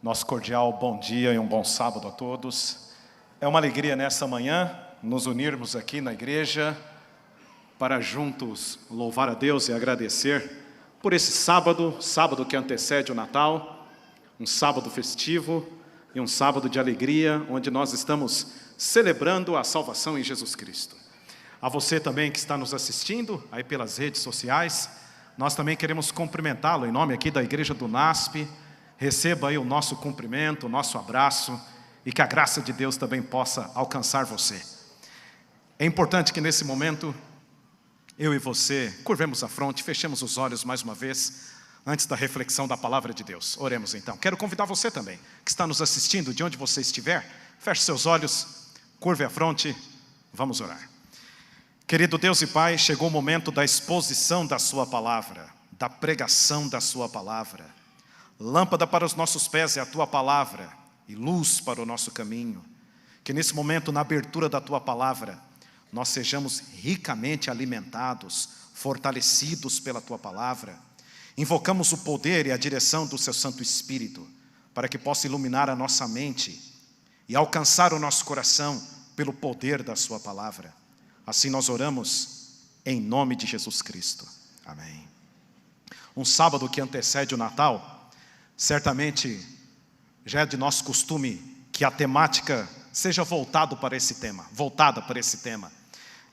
Nosso cordial bom dia e um bom sábado a todos. É uma alegria nessa manhã nos unirmos aqui na igreja para juntos louvar a Deus e agradecer por esse sábado que antecede o Natal, um sábado festivo e um sábado de alegria, onde nós estamos celebrando a salvação em Jesus Cristo. A você também que está nos assistindo aí pelas redes sociais, nós também queremos cumprimentá-lo em nome aqui da Igreja do NASP. Receba aí o nosso cumprimento, o nosso abraço e que a graça de Deus também possa alcançar você. É importante que nesse momento eu e você curvemos a fronte, fechemos os olhos mais uma vez antes da reflexão da palavra de Deus. Oremos então. Quero convidar você também que está nos assistindo, de onde você estiver, feche seus olhos, curve a fronte, vamos orar. Querido Deus e Pai, chegou o momento da exposição da sua palavra, da pregação da sua palavra. Lâmpada para os nossos pés é a Tua palavra e luz para o nosso caminho. Que nesse momento, na abertura da Tua palavra, nós sejamos ricamente alimentados, fortalecidos pela Tua palavra. Invocamos o poder e a direção do Seu Santo Espírito, para que possa iluminar a nossa mente e alcançar o nosso coração pelo poder da Sua palavra. Assim nós oramos em nome de Jesus Cristo. Amém. Um sábado que antecede o Natal, certamente já é de nosso costume que a temática seja voltada para esse tema.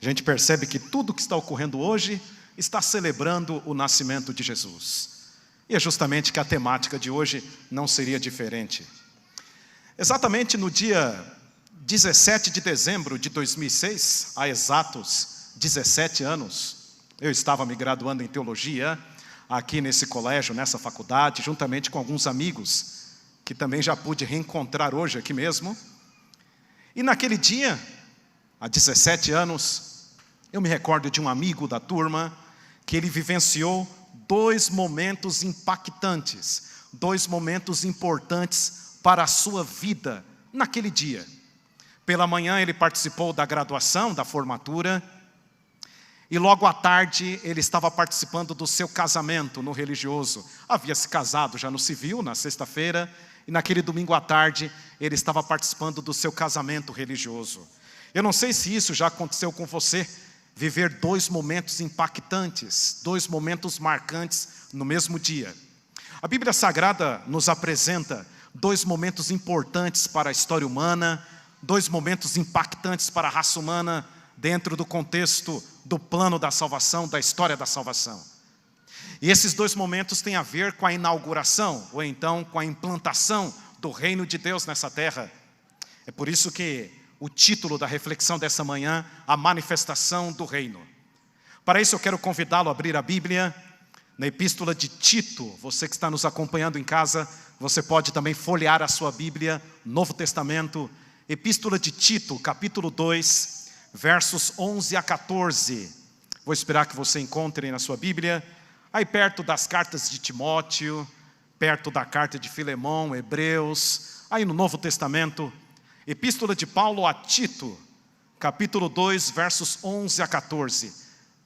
A gente percebe que tudo que está ocorrendo hoje está celebrando o nascimento de Jesus. E é justamente que a temática de hoje não seria diferente. Exatamente no dia 17 de dezembro de 2006, há exatos 17 anos, eu estava me graduando em teologia, aqui nesse colégio, nessa faculdade, juntamente com alguns amigos, que também já pude reencontrar hoje aqui mesmo. E naquele dia, há 17 anos, eu me recordo de um amigo da turma, que ele vivenciou dois momentos impactantes, dois momentos importantes para a sua vida naquele dia. Pela manhã ele participou da graduação, da formatura, e logo à tarde ele estava participando do seu casamento no religioso. Havia se casado já no civil, na sexta-feira, e naquele domingo à tarde ele estava participando do seu casamento religioso. Eu não sei se isso já aconteceu com você, viver dois momentos impactantes, dois momentos marcantes no mesmo dia. A Bíblia Sagrada nos apresenta dois momentos importantes para a história humana, dois momentos impactantes para a raça humana, dentro do contexto do plano da salvação, da história da salvação. E esses dois momentos têm a ver com a inauguração, ou então com a implantação do reino de Deus nessa terra. É por isso que o título da reflexão dessa manhã, a manifestação do reino. Para isso eu quero convidá-lo a abrir a Bíblia, na epístola de Tito. Você que está nos acompanhando em casa, você pode também folhear a sua Bíblia, Novo Testamento, epístola de Tito, capítulo 2, versos 11 a 14. Vou esperar que você encontre na sua Bíblia, aí perto das cartas de Timóteo, perto da carta de Filemão, Hebreus, aí no Novo Testamento, epístola de Paulo a Tito, capítulo 2, versos 11 a 14.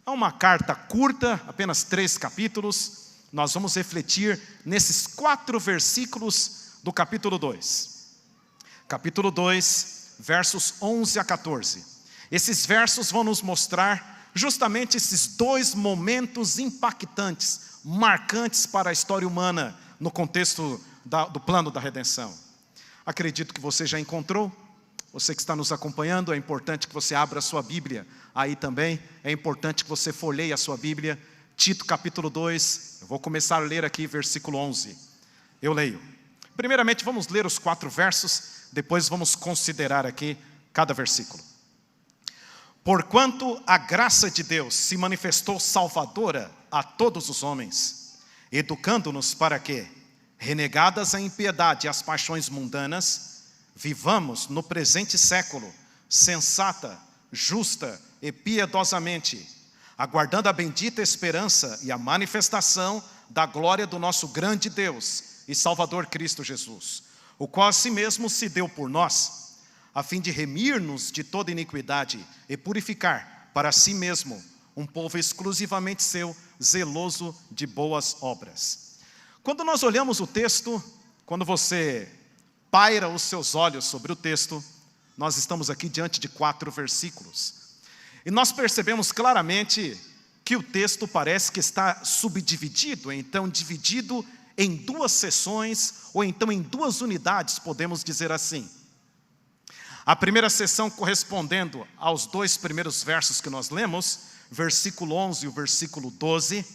É uma carta curta, apenas 3 capítulos. Nós vamos refletir nesses 4 versículos do capítulo 2. Capítulo 2, versos 11 a 14. Esses versos vão nos mostrar justamente esses dois momentos impactantes, marcantes para a história humana, no contexto do plano da redenção. Acredito que você já encontrou, você que está nos acompanhando, é importante que você abra a sua Bíblia aí também, é importante que você folheie a sua Bíblia, Tito capítulo 2, eu vou começar a ler aqui versículo 11, eu leio. Primeiramente vamos ler os 4 versos, depois vamos considerar aqui cada versículo. Porquanto a graça de Deus se manifestou salvadora a todos os homens, educando-nos para que, renegadas a impiedade e as paixões mundanas, vivamos no presente século, sensata, justa e piedosamente, aguardando a bendita esperança e a manifestação da glória do nosso grande Deus e Salvador Cristo Jesus, o qual a si mesmo se deu por nós, a fim de remir-nos de toda iniquidade e purificar para si mesmo um povo exclusivamente seu, zeloso de boas obras. Quando nós olhamos o texto, quando você paira os seus olhos sobre o texto, nós estamos aqui diante de 4 versículos. E nós percebemos claramente que o texto parece que está subdividido, então dividido em 2 seções, ou então em 2 unidades, podemos dizer assim. A primeira seção correspondendo aos 2 primeiros versos que nós lemos, versículo 11 e o versículo 12.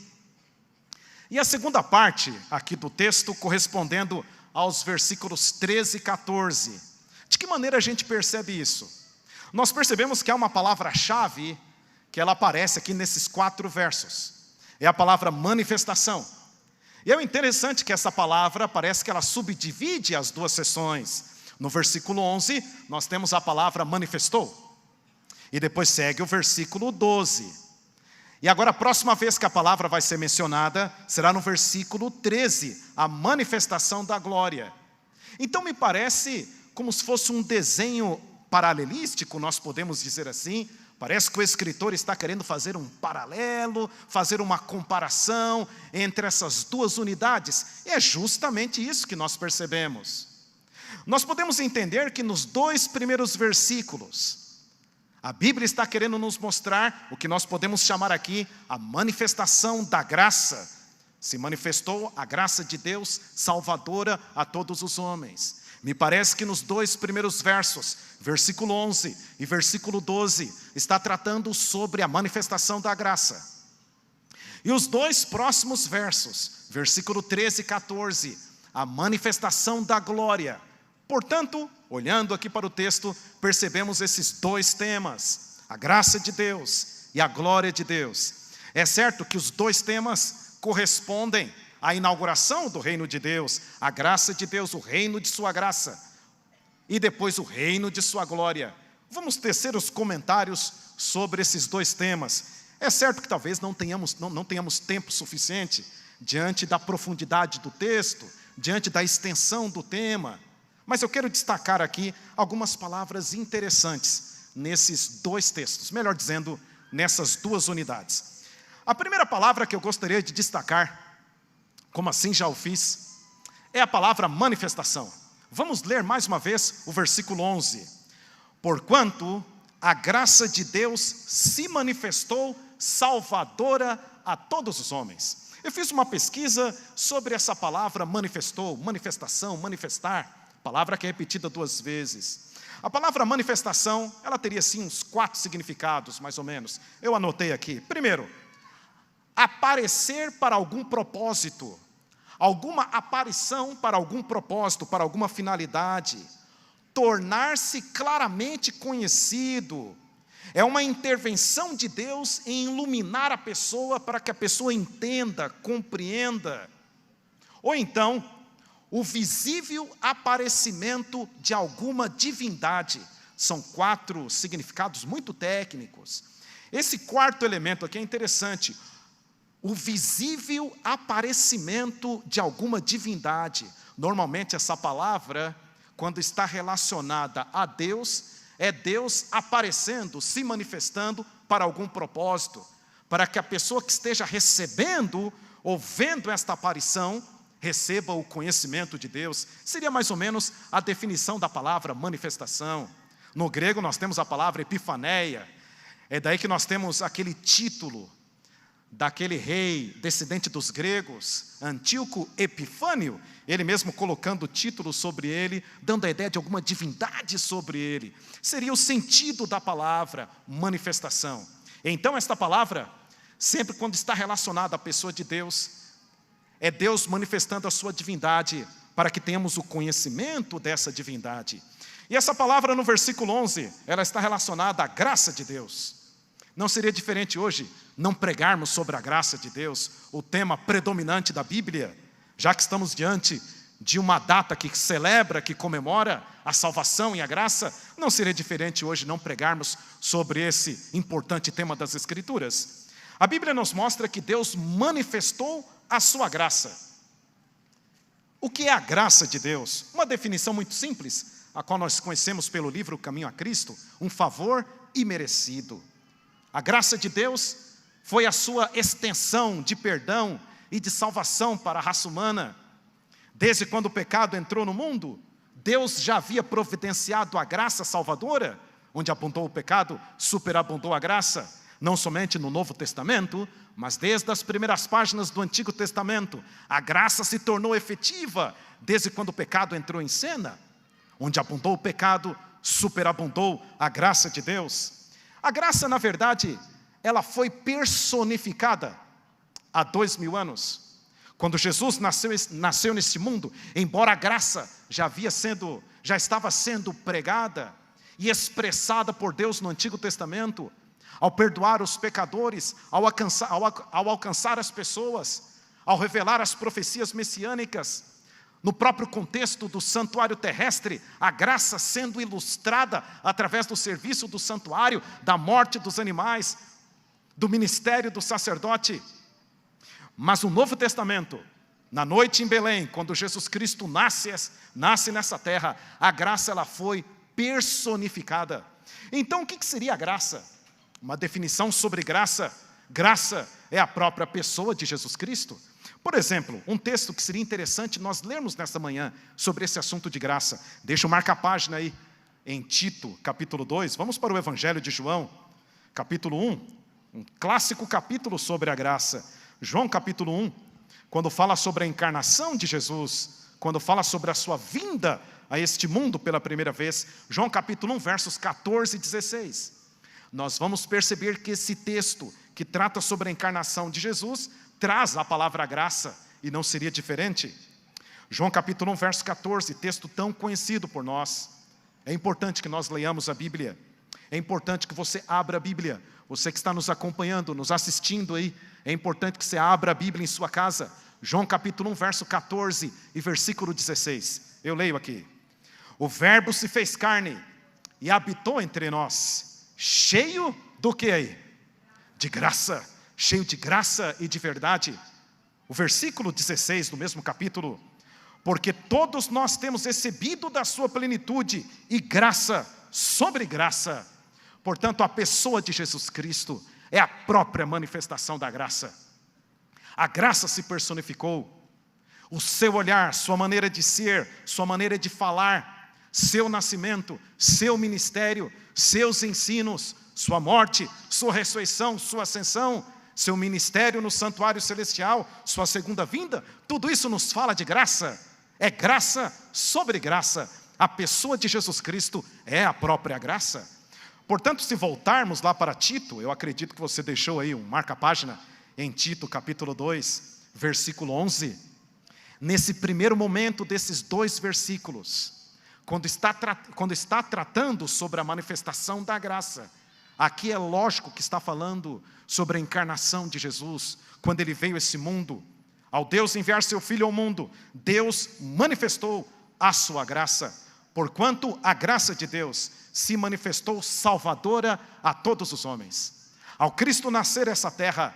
E a segunda parte aqui do texto correspondendo aos versículos 13 e 14. De que maneira a gente percebe isso? Nós percebemos que há uma palavra-chave que ela aparece aqui nesses 4 versos. É a palavra manifestação. E é interessante que essa palavra parece que ela subdivide as 2 seções. No versículo 11, nós temos a palavra manifestou. E depois segue o versículo 12. E agora a próxima vez que a palavra vai ser mencionada, será no versículo 13, a manifestação da glória. Então me parece como se fosse um desenho paralelístico, nós podemos dizer assim. Parece que o escritor está querendo fazer um paralelo, fazer uma comparação entre essas 2 unidades. E é justamente isso que nós percebemos. Nós podemos entender que nos 2 primeiros versículos, a Bíblia está querendo nos mostrar o que nós podemos chamar aqui a manifestação da graça. Se manifestou a graça de Deus salvadora a todos os homens. Me parece que nos 2 primeiros versos, versículo 11 e versículo 12, está tratando sobre a manifestação da graça. E os 2 próximos versos, versículo 13 e 14, a manifestação da glória. Portanto, olhando aqui para o texto, percebemos esses 2 temas, a graça de Deus e a glória de Deus. É certo que os 2 temas correspondem à inauguração do reino de Deus, a graça de Deus, o reino de sua graça, e depois o reino de sua glória. Vamos tecer os comentários sobre esses 2 temas. É certo que talvez não tenhamos tempo suficiente, diante da profundidade do texto, diante da extensão do tema, mas eu quero destacar aqui algumas palavras interessantes nesses 2 textos, melhor dizendo, nessas 2 unidades. A primeira palavra que eu gostaria de destacar, como assim já o fiz, é a palavra manifestação. Vamos ler mais uma vez o versículo 11. Porquanto a graça de Deus se manifestou salvadora a todos os homens. Eu fiz uma pesquisa sobre essa palavra manifestou, manifestação, manifestar. Palavra que é repetida 2 vezes. A palavra manifestação, ela teria sim uns 4 significados, mais ou menos. Eu anotei aqui. Primeiro, aparecer para algum propósito. Alguma aparição para algum propósito, para alguma finalidade. Tornar-se claramente conhecido. É uma intervenção de Deus em iluminar a pessoa para que a pessoa entenda, compreenda. Ou então, o visível aparecimento de alguma divindade. São 4 significados muito técnicos. Esse 4º elemento aqui é interessante. O visível aparecimento de alguma divindade. Normalmente essa palavra, quando está relacionada a Deus, é Deus aparecendo, se manifestando para algum propósito. Para que a pessoa que esteja recebendo ou vendo esta aparição, receba o conhecimento de Deus. Seria mais ou menos a definição da palavra manifestação. No grego nós temos a palavra epifaneia. É daí que nós temos aquele título daquele rei descendente dos gregos, Antíoco Epifânio, ele mesmo colocando o título sobre ele, dando a ideia de alguma divindade sobre ele. Seria o sentido da palavra manifestação. Então esta palavra, sempre quando está relacionada à pessoa de Deus, é Deus manifestando a sua divindade, para que tenhamos o conhecimento dessa divindade. E essa palavra no versículo 11, ela está relacionada à graça de Deus. Não seria diferente hoje não pregarmos sobre a graça de Deus, o tema predominante da Bíblia, já que estamos diante de uma data que celebra, que comemora a salvação e a graça. Não seria diferente hoje não pregarmos sobre esse importante tema das Escrituras. A Bíblia nos mostra que Deus manifestou a sua graça. O que é a graça de Deus? Uma definição muito simples, a qual nós conhecemos pelo livro Caminho a Cristo, um favor imerecido. A graça de Deus foi a sua extensão de perdão e de salvação para a raça humana. Desde quando o pecado entrou no mundo, Deus já havia providenciado a graça salvadora. Onde abundou o pecado, superabundou a graça. Não somente no Novo Testamento, mas desde as primeiras páginas do Antigo Testamento. A graça se tornou efetiva desde quando o pecado entrou em cena. Onde abundou o pecado, superabundou a graça de Deus. A graça, na verdade, ela foi personificada há 2000 anos. Quando Jesus nasceu nesse mundo, embora a graça já estava sendo pregada e expressada por Deus no Antigo Testamento, ao perdoar os pecadores, ao alcançar as pessoas, ao revelar as profecias messiânicas, no próprio contexto do santuário terrestre, a graça sendo ilustrada através do serviço do santuário, da morte dos animais, do ministério do sacerdote. Mas o Novo Testamento, na noite em Belém, quando Jesus Cristo nasce nessa terra, a graça ela foi personificada. Então o que seria a graça? Uma definição sobre graça. Graça é a própria pessoa de Jesus Cristo. Por exemplo, um texto que seria interessante nós lermos nesta manhã sobre esse assunto de graça. Deixa eu marcar a página aí, em Tito, capítulo 2. Vamos para o Evangelho de João, capítulo 1. Um clássico capítulo sobre a graça. João capítulo 1, quando fala sobre a encarnação de Jesus, quando fala sobre a sua vinda a este mundo pela primeira vez, João capítulo 1, versos 14 e 16. Nós vamos perceber que esse texto, que trata sobre a encarnação de Jesus, traz a palavra graça, e não seria diferente. João capítulo 1, verso 14, texto tão conhecido por nós. É importante que nós leiamos a Bíblia, é importante que você abra a Bíblia. Você que está nos acompanhando, nos assistindo aí, é importante que você abra a Bíblia em sua casa. João capítulo 1, verso 14 e versículo 16. Eu leio aqui. O verbo se fez carne e habitou entre nós, cheio do que aí? De graça, cheio de graça e de verdade. O versículo 16 do mesmo capítulo. Porque todos nós temos recebido da sua plenitude e graça sobre graça. Portanto, a pessoa de Jesus Cristo é a própria manifestação da graça. A graça se personificou. O seu olhar, sua maneira de ser, sua maneira de falar, seu nascimento, seu ministério, seus ensinos, sua morte, sua ressurreição, sua ascensão, seu ministério no santuário celestial, sua segunda vinda, tudo isso nos fala de graça. É graça sobre graça. A pessoa de Jesus Cristo é a própria graça. Portanto, se voltarmos lá para Tito, eu acredito que você deixou aí um marca-página em Tito, capítulo 2, versículo 11. Nesse primeiro momento desses 2 versículos, quando está tratando sobre a manifestação da graça, aqui é lógico que está falando sobre a encarnação de Jesus, quando ele veio a esse mundo. Ao Deus enviar seu Filho ao mundo, Deus manifestou a sua graça, porquanto a graça de Deus se manifestou salvadora a todos os homens. Ao Cristo nascer essa terra,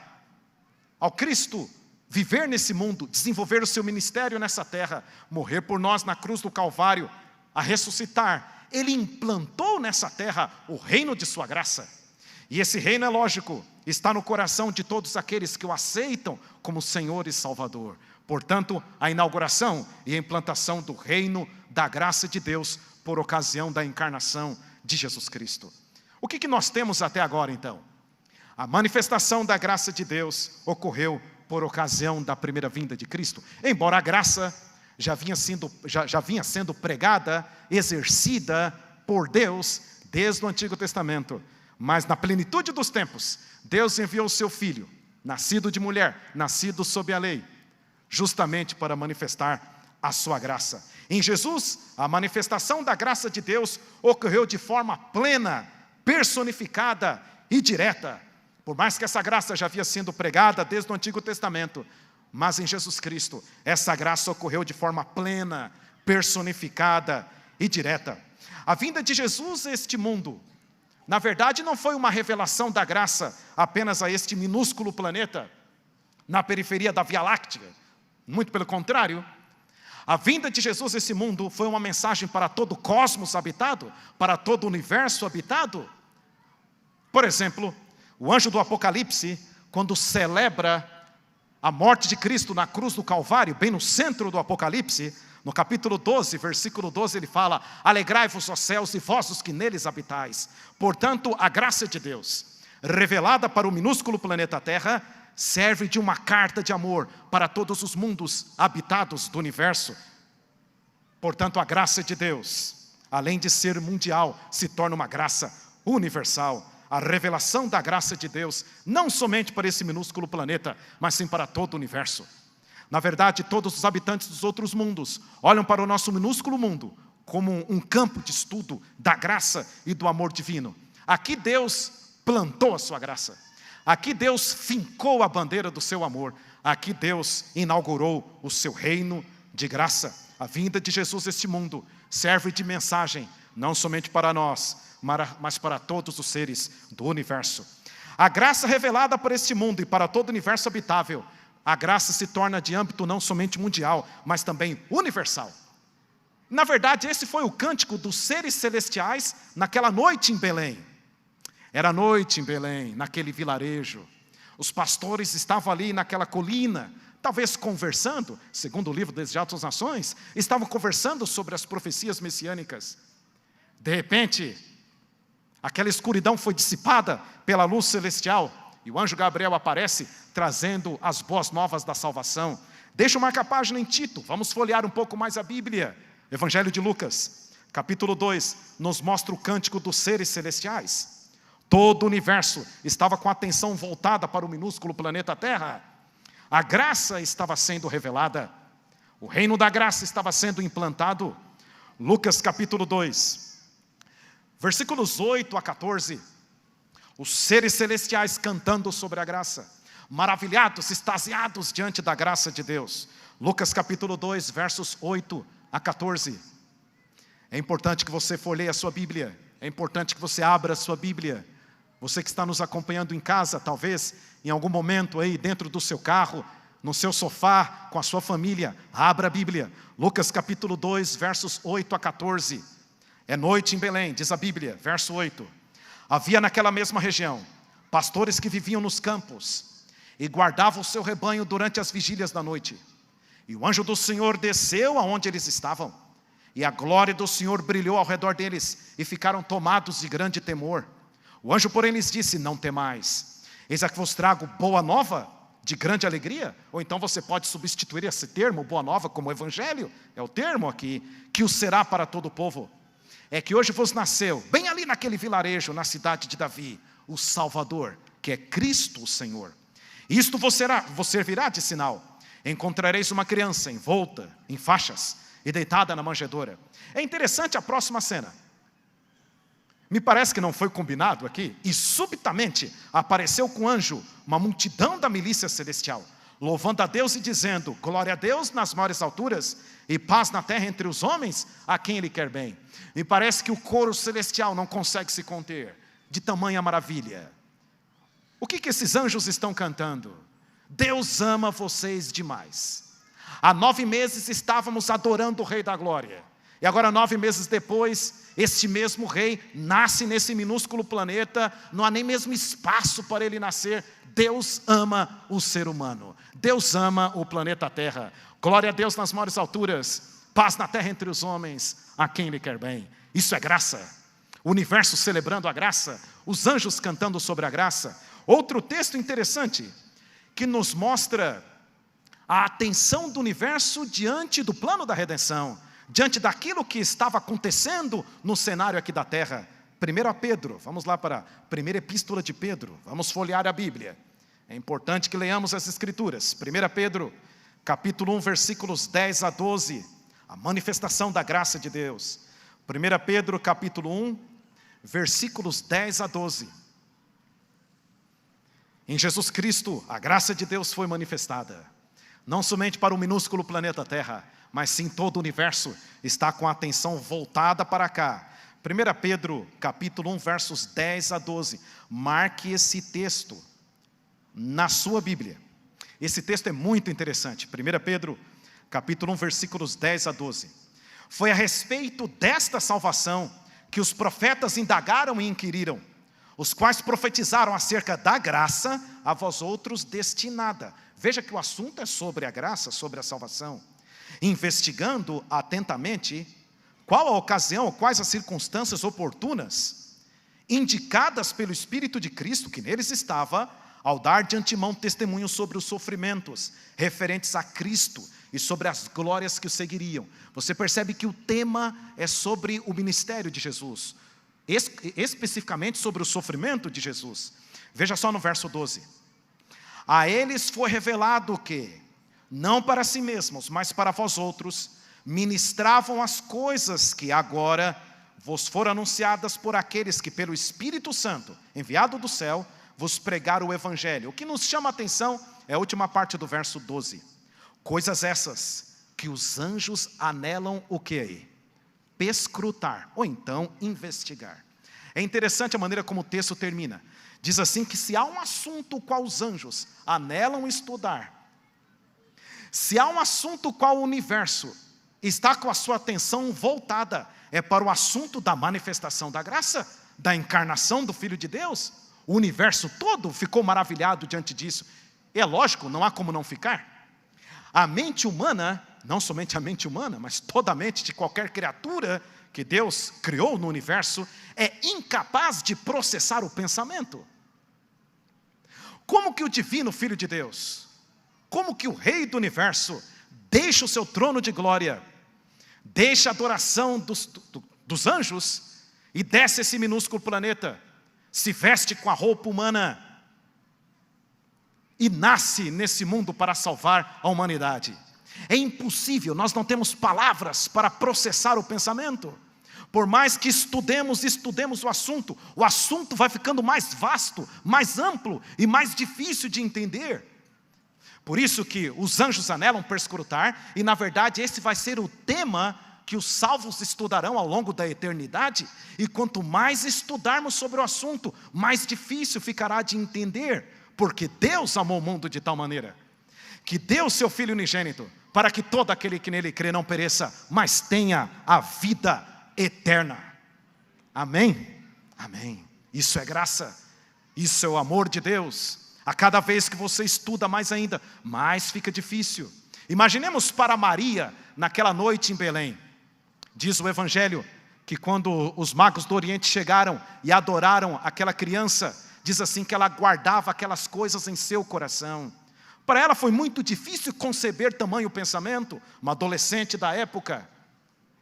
ao Cristo viver nesse mundo, desenvolver o seu ministério nessa terra, morrer por nós na cruz do Calvário, a ressuscitar, ele implantou nessa terra o reino de sua graça. E esse reino, é lógico, está no coração de todos aqueles que o aceitam como Senhor e Salvador. Portanto, a inauguração e a implantação do reino da graça de Deus por ocasião da encarnação de Jesus Cristo. O que nós temos até agora, então? A manifestação da graça de Deus ocorreu por ocasião da primeira vinda de Cristo. Embora a graça já vinha sendo pregada, exercida por Deus desde o Antigo Testamento. Mas na plenitude dos tempos, Deus enviou o seu Filho, nascido de mulher, nascido sob a lei, justamente para manifestar a sua graça. Em Jesus, a manifestação da graça de Deus ocorreu de forma plena, personificada e direta. Por mais que essa graça já havia sido pregada desde o Antigo Testamento, mas em Jesus Cristo, essa graça ocorreu de forma plena, personificada e direta. A vinda de Jesus a este mundo, na verdade, não foi uma revelação da graça apenas a este minúsculo planeta, na periferia da Via Láctea. Muito pelo contrário, a vinda de Jesus a esse mundo foi uma mensagem para todo o cosmos habitado, para todo o universo habitado. Por exemplo, o anjo do Apocalipse, quando celebra a morte de Cristo na cruz do Calvário, bem no centro do Apocalipse, no capítulo 12, versículo 12, ele fala: alegrai-vos, ó céus, e vós os que neles habitais. Portanto, a graça de Deus, revelada para o minúsculo planeta Terra, serve de uma carta de amor para todos os mundos habitados do universo. Portanto, a graça de Deus, além de ser mundial, se torna uma graça universal. A revelação da graça de Deus, não somente para esse minúsculo planeta, mas sim para todo o universo. Na verdade, todos os habitantes dos outros mundos olham para o nosso minúsculo mundo como um campo de estudo da graça e do amor divino. Aqui Deus plantou a sua graça. Aqui Deus fincou a bandeira do seu amor. Aqui Deus inaugurou o seu reino de graça. A vinda de Jesus a este mundo serve de mensagem, não somente para nós, mas para todos os seres do universo. A graça revelada para este mundo e para todo o universo habitável, a graça se torna de âmbito não somente mundial, mas também universal. Na verdade, esse foi o cântico dos seres celestiais naquela noite em Belém. Era noite em Belém, naquele vilarejo. Os pastores estavam ali naquela colina, talvez conversando, segundo o livro dos Atos das Nações, estavam conversando sobre as profecias messiânicas. De repente, aquela escuridão foi dissipada pela luz celestial, e o anjo Gabriel aparece trazendo as boas novas da salvação. Deixa eu marcar a página em Tito, vamos folhear um pouco mais a Bíblia. Evangelho de Lucas, capítulo 2, nos mostra o cântico dos seres celestiais. Todo o universo estava com a atenção voltada para o minúsculo planeta Terra. A graça estava sendo revelada, o reino da graça estava sendo implantado. Lucas capítulo 2, versículos 8 a 14, os seres celestiais cantando sobre a graça, maravilhados, extasiados diante da graça de Deus. Lucas capítulo 2, versos 8 a 14. É importante que você folheie a sua Bíblia, é importante que você abra a sua Bíblia. Você que está nos acompanhando em casa, talvez em algum momento aí dentro do seu carro, no seu sofá, com a sua família, abra a Bíblia. Lucas capítulo 2, versos 8 a 14. É noite em Belém, diz a Bíblia, verso 8. Havia naquela mesma região pastores que viviam nos campos e guardavam o seu rebanho durante as vigílias da noite. E o anjo do Senhor desceu aonde eles estavam, e a glória do Senhor brilhou ao redor deles, e ficaram tomados de grande temor. O anjo, porém, lhes disse: não temais, eis a que vos trago boa nova de grande alegria. Ou então você pode substituir esse termo, boa nova, como evangelho, é o termo aqui, que o será para todo o povo. É que hoje vos nasceu, bem ali naquele vilarejo, na cidade de Davi, o Salvador, que é Cristo o Senhor. Isto vos servirá de sinal: encontrareis uma criança envolta em faixas e deitada na manjedoura. É interessante a próxima cena. Me parece que não foi combinado aqui, e subitamente apareceu com o anjo uma multidão da milícia celestial, louvando a Deus e dizendo: glória a Deus nas maiores alturas, e paz na terra entre os homens a quem Ele quer bem. Me parece que o coro celestial não consegue se conter de tamanha maravilha. O que esses anjos estão cantando? Deus ama vocês demais. Há 9 meses estávamos adorando o Rei da Glória, e agora 9 meses depois, este mesmo rei nasce nesse minúsculo planeta, não há nem mesmo espaço para ele nascer. Deus ama o ser humano, Deus ama o planeta Terra. Glória a Deus nas maiores alturas, paz na terra entre os homens a quem Ele quer bem. Isso é graça, o universo celebrando a graça, os anjos cantando sobre a graça. Outro texto interessante, que nos mostra a atenção do universo diante do plano da redenção, diante daquilo que estava acontecendo no cenário aqui da terra. 1 Pedro, vamos lá para a primeira epístola de Pedro, vamos folhear a Bíblia. É importante que leiamos as Escrituras. 1 Pedro, capítulo 1, versículos 10 a 12, a manifestação da graça de Deus. 1 Pedro, capítulo 1, versículos 10 a 12. Em Jesus Cristo, a graça de Deus foi manifestada, não somente para o minúsculo planeta Terra, mas sim todo o universo está com a atenção voltada para cá. 1 Pedro, capítulo 1, versos 10 a 12. Marque esse texto na sua Bíblia. Esse texto é muito interessante. 1 Pedro, capítulo 1, versículos 10 a 12. Foi a respeito desta salvação que os profetas indagaram e inquiriram. os quais profetizaram acerca da graça a vós outros destinada. Veja que o assunto é sobre a graça, sobre a salvação. Investigando atentamente qual a ocasião, quais as circunstâncias oportunas, indicadas pelo Espírito de Cristo, que neles estava, ao dar de antemão testemunho sobre os sofrimentos referentes a Cristo e sobre as glórias que o seguiriam. Você percebe que o tema é sobre o ministério de Jesus, especificamente sobre o sofrimento de Jesus. Veja só no verso 12. A eles foi revelado que, não para si mesmos, mas para vós outros, ministravam as coisas que agora vos foram anunciadas por aqueles que pelo Espírito Santo, enviado do céu, vos pregaram o Evangelho. O que nos chama a atenção é a última parte do verso 12. Coisas essas que os anjos anelam o que aí? Perscrutar, ou então investigar. É interessante a maneira como o texto termina. Diz assim que se há um assunto qual os anjos anelam estudar, se há um assunto qual o universo está com a sua atenção voltada, é para o assunto da manifestação da graça, da encarnação do Filho de Deus. O universo todo ficou maravilhado diante disso. É lógico, não há como não ficar. A mente humana, não somente a mente humana, mas toda a mente de qualquer criatura que Deus criou no universo, é incapaz de processar o pensamento. Como que o divino Filho de Deus, como que o Rei do universo, deixa o seu trono de glória, deixa a adoração dos anjos, e desce esse minúsculo planeta, se veste com a roupa humana, e nasce nesse mundo para salvar a humanidade. É impossível, nós não temos palavras para processar o pensamento. Por mais que estudemos o assunto vai ficando mais vasto, mais amplo e mais difícil de entender. Por isso que os anjos anelam perscrutar, e na verdade esse vai ser o tema que os salvos estudarão ao longo da eternidade, e quanto mais estudarmos sobre o assunto, mais difícil ficará de entender, porque Deus amou o mundo de tal maneira, que deu o seu Filho unigênito, para que todo aquele que nele crê não pereça, mas tenha a vida eterna. Amém? Amém. Isso é graça, isso é o amor de Deus. A cada vez que você estuda mais ainda, mais fica difícil. Imaginemos para Maria, naquela noite em Belém. Diz o Evangelho que quando os magos do Oriente chegaram e adoraram aquela criança, diz assim que ela guardava aquelas coisas em seu coração. Para ela foi muito difícil conceber tamanho pensamento, uma adolescente da época.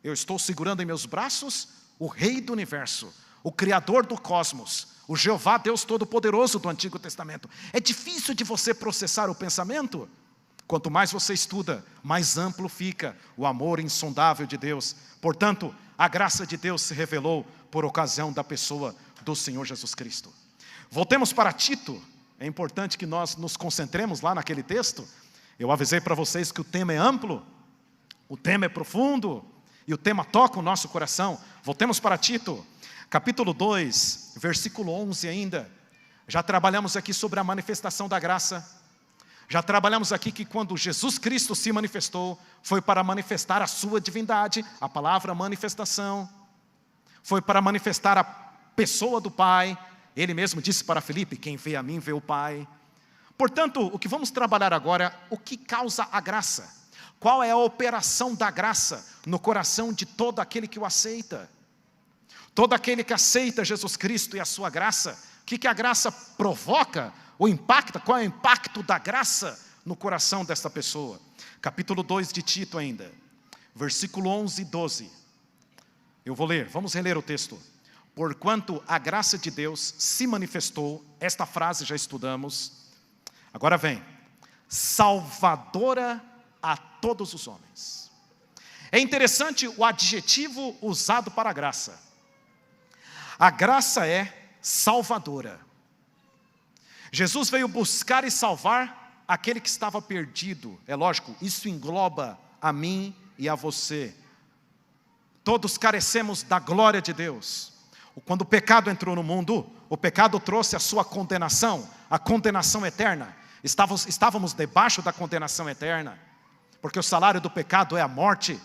Eu estou segurando em meus braços o Rei do Universo, o Criador do cosmos, o Jeová Deus Todo-Poderoso do Antigo Testamento. É difícil de você processar o pensamento? Quanto mais você estuda, mais amplo fica o amor insondável de Deus. Portanto, a graça de Deus se revelou por ocasião da pessoa do Senhor Jesus Cristo. Voltemos para Tito. É importante que nós nos concentremos lá naquele texto. Eu avisei para vocês que o tema é amplo, o tema é profundo, e o tema toca o nosso coração. Voltemos para Tito, capítulo 2, versículo 11 ainda. Já trabalhamos aqui sobre a manifestação da graça. Já trabalhamos aqui que quando Jesus Cristo se manifestou, foi para manifestar a sua divindade, a palavra manifestação. Foi para manifestar a pessoa do Pai. Ele mesmo disse para Filipe, quem vê a mim vê o Pai. Portanto, o que vamos trabalhar agora é o que causa a graça. Qual é a operação da graça no coração de todo aquele que o aceita? Todo aquele que aceita Jesus Cristo e a sua graça, o que a graça provoca ou impacta? Qual é o impacto da graça no coração desta pessoa? Capítulo 2 de Tito ainda, versículo 11 e 12. Eu vou ler, vamos reler o texto. Porquanto a graça de Deus se manifestou, esta frase já estudamos, agora vem, salvadora a todos os homens. É interessante o adjetivo usado para a graça. A graça é salvadora. Jesus veio buscar e salvar aquele que estava perdido. É lógico, isso engloba a mim e a você. Todos carecemos da glória de Deus. Quando o pecado entrou no mundo, o pecado trouxe a sua condenação, a condenação eterna. Estávamos debaixo da condenação eterna, porque o salário do pecado é a morte,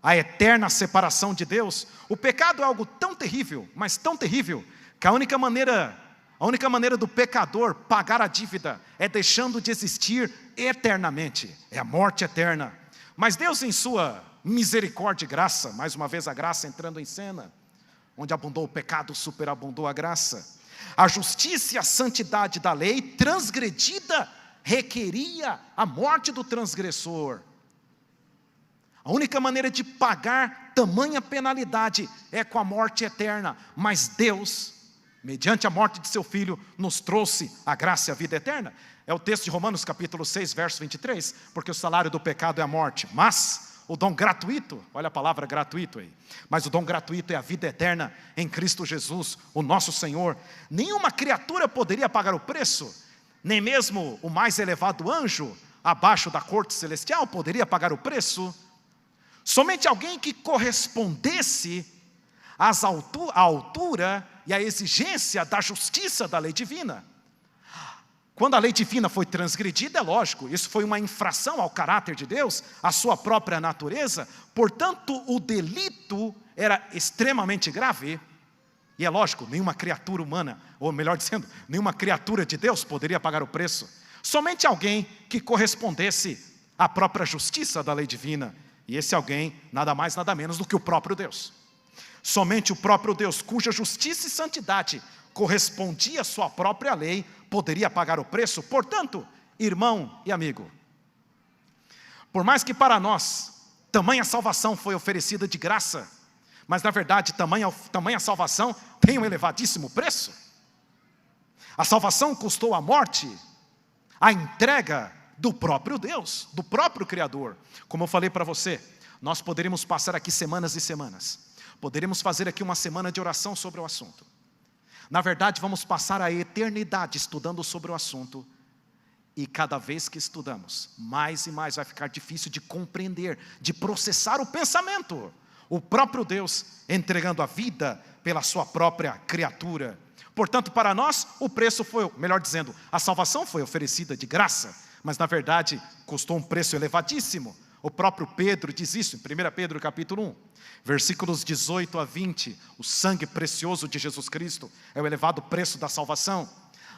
a eterna separação de Deus. O pecado é algo tão terrível, mas tão terrível, que a única maneira do pecador pagar a dívida é deixando de existir eternamente, é a morte eterna. Mas Deus, em sua misericórdia e graça, mais uma vez a graça entrando em cena, onde abundou o pecado, superabundou a graça. A justiça e a santidade da lei transgredida requeria a morte do transgressor. A única maneira de pagar tamanha penalidade é com a morte eterna. Mas Deus, mediante a morte de seu Filho, nos trouxe a graça e a vida eterna. É o texto de Romanos capítulo 6, verso 23, porque o salário do pecado é a morte, mas o dom gratuito, olha a palavra gratuito aí, mas o dom gratuito é a vida eterna em Cristo Jesus, o nosso Senhor. Nenhuma criatura poderia pagar o preço, nem mesmo o mais elevado anjo, abaixo da corte celestial, poderia pagar o preço. Somente alguém que correspondesse à altura e à exigência da justiça da lei divina. Quando a lei divina foi transgredida, é lógico, isso foi uma infração ao caráter de Deus, à sua própria natureza, portanto o delito era extremamente grave, e é lógico, nenhuma criatura humana, ou melhor dizendo, nenhuma criatura de Deus poderia pagar o preço, somente alguém que correspondesse à própria justiça da lei divina, e esse alguém, nada mais, nada menos do que o próprio Deus. Somente o próprio Deus, cuja justiça e santidade correspondia à sua própria lei, poderia pagar o preço. Portanto, irmão e amigo, por mais que para nós tamanha salvação foi oferecida de graça, mas na verdade tamanha salvação tem um elevadíssimo preço. A salvação custou a morte, a entrega do próprio Deus, do próprio Criador. Como eu falei para você, nós poderíamos passar aqui semanas e semanas, poderíamos fazer aqui uma semana de oração sobre o assunto. Na verdade, vamos passar a eternidade estudando sobre o assunto, e cada vez que estudamos, mais e mais vai ficar difícil de compreender, de processar o pensamento. O próprio Deus entregando a vida pela sua própria criatura. Portanto, para nós, o preço foi, melhor dizendo, a salvação foi oferecida de graça, mas na verdade custou um preço elevadíssimo. O próprio Pedro diz isso em 1 Pedro capítulo 1, versículos 18 a 20, o sangue precioso de Jesus Cristo é o elevado preço da salvação.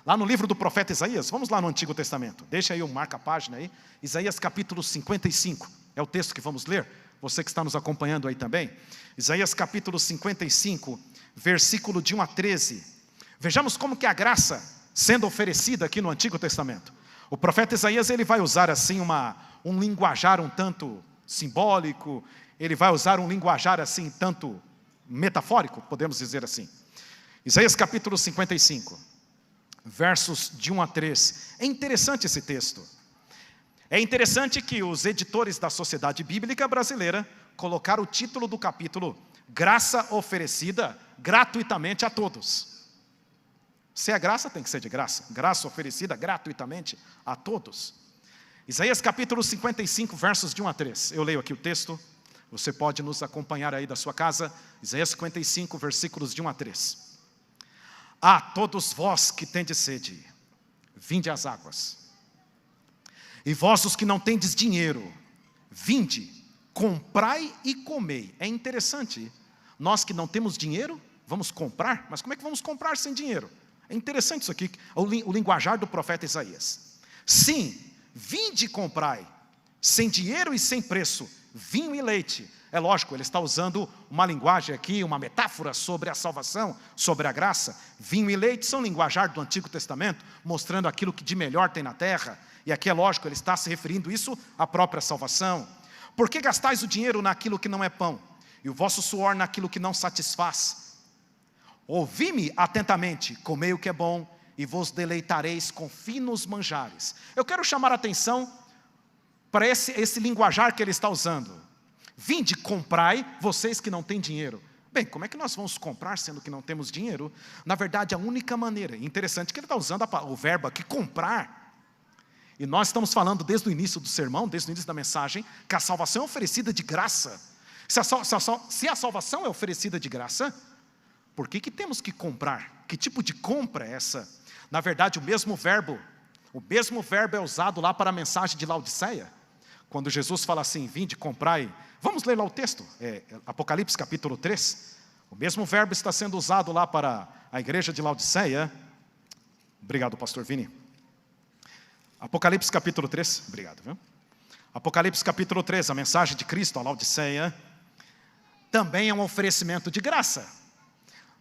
Lá no livro do profeta Isaías, vamos lá no Antigo Testamento, deixa aí o marca-página aí, Isaías capítulo 55, é o texto que vamos ler, você que está nos acompanhando aí também. Isaías capítulo 55, versículo de 1 a 13, vejamos como que a graça sendo oferecida aqui no Antigo Testamento. O profeta Isaías ele vai usar assim um linguajar um tanto simbólico, ele vai usar um linguajar assim tanto metafórico, podemos dizer assim. Isaías capítulo 55, versos de 1 a 3. É interessante esse texto. É interessante que os editores da Sociedade Bíblica Brasileira colocaram o título do capítulo Graça oferecida gratuitamente a todos. Se é graça, tem que ser de graça. Graça oferecida gratuitamente a todos. Isaías capítulo 55, versos de 1 a 3. Eu leio aqui o texto. Você pode nos acompanhar aí da sua casa. Isaías 55, versículos de 1 a 3. Ah, todos vós que tendes sede, vinde às águas. E vós os que não tendes dinheiro, vinde, comprai e comei. É interessante, nós que não temos dinheiro, vamos comprar, mas como é que vamos comprar sem dinheiro? É interessante isso aqui, o linguajar do profeta Isaías. Sim, vinde e comprai, sem dinheiro e sem preço, vinho e leite. É lógico, ele está usando uma linguagem aqui, uma metáfora sobre a salvação, sobre a graça. Vinho e leite são linguajar do Antigo Testamento, mostrando aquilo que de melhor tem na terra. E aqui é lógico, ele está se referindo isso à própria salvação. Por que gastais o dinheiro naquilo que não é pão, e o vosso suor naquilo que não satisfaz? Ouvi-me atentamente, comei o que é bom, e vos deleitareis com finos manjares. Eu quero chamar a atenção para esse linguajar que ele está usando. Vinde, comprai, vocês que não têm dinheiro. Bem, como é que nós vamos comprar sendo que não temos dinheiro? Na verdade, a única maneira, interessante que ele está usando o verbo aqui, comprar. E nós estamos falando desde o início do sermão, desde o início da mensagem, que a salvação é oferecida de graça. Se a salvação é oferecida de graça, por que temos que comprar? Que tipo de compra é essa? Na verdade, o mesmo verbo é usado lá para a mensagem de Laodiceia. Quando Jesus fala assim, vinde, comprai. Vamos ler lá o texto, Apocalipse capítulo 3. O mesmo verbo está sendo usado lá para à igreja de Laodiceia. Obrigado, pastor Vini. Apocalipse capítulo 3, obrigado, viu? Apocalipse capítulo 3, a mensagem de Cristo à Laodiceia, também é um oferecimento de graça.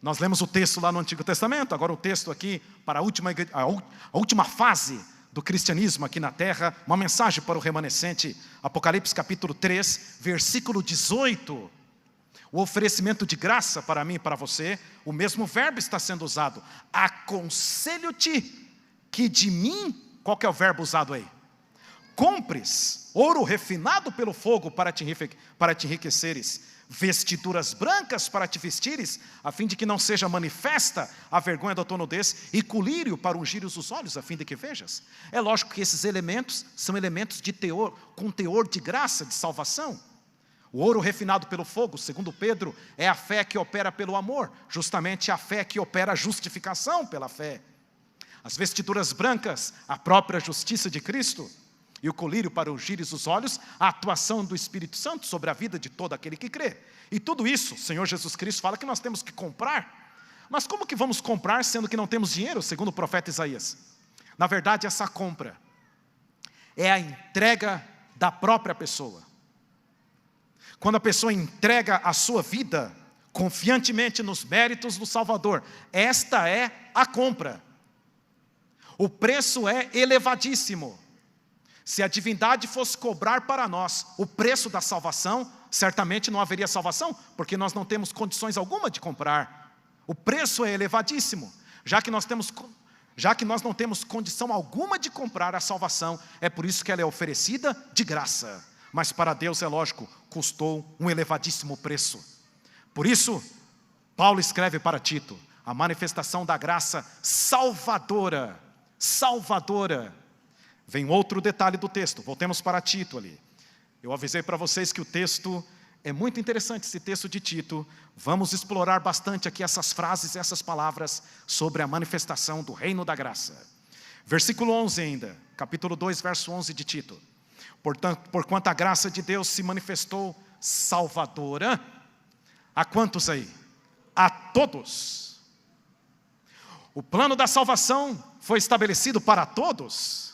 Nós lemos o texto lá no Antigo Testamento, agora o texto aqui para a última fase do cristianismo aqui na terra, uma mensagem para o remanescente, Apocalipse capítulo 3, versículo 18, o oferecimento de graça para mim e para você, o mesmo verbo está sendo usado, aconselho-te que de mim, qual que é o verbo usado aí? Compres ouro refinado pelo fogo para te enriqueceres, vestiduras brancas para te vestires, a fim de que não seja manifesta a vergonha da tua nudez, e colírio para ungires os olhos, a fim de que vejas. É lógico que esses elementos são elementos de teor, com teor de graça, de salvação. O ouro refinado pelo fogo, segundo Pedro, é a fé que opera pelo amor, justamente a fé que opera a justificação pela fé. As vestiduras brancas, a própria justiça de Cristo, e o colírio para ungires os olhos, a atuação do Espírito Santo sobre a vida de todo aquele que crê. E tudo isso, o Senhor Jesus Cristo fala que nós temos que comprar. Mas como que vamos comprar sendo que não temos dinheiro, segundo o profeta Isaías? Na verdade, essa compra é a entrega da própria pessoa. Quando a pessoa entrega a sua vida confiantemente nos méritos do Salvador, esta é a compra. O preço é elevadíssimo. Se a divindade fosse cobrar para nós o preço da salvação, certamente não haveria salvação, porque nós não temos condições alguma de comprar. O preço é elevadíssimo. Já que nós não temos condição alguma de comprar a salvação, é por isso que ela é oferecida de graça. Mas para Deus, é lógico, custou um elevadíssimo preço. Por isso, Paulo escreve para Tito, a manifestação da graça salvadora. Vem outro detalhe do texto, voltemos para Tito ali. Eu avisei para vocês que o texto é muito interessante, esse texto de Tito. Vamos explorar bastante aqui essas frases, essas palavras sobre a manifestação do reino da graça. Versículo 11 ainda, capítulo 2, verso 11 de Tito. Portanto, porquanto a graça de Deus se manifestou salvadora, a quantos aí? A todos. O plano da salvação foi estabelecido para todos.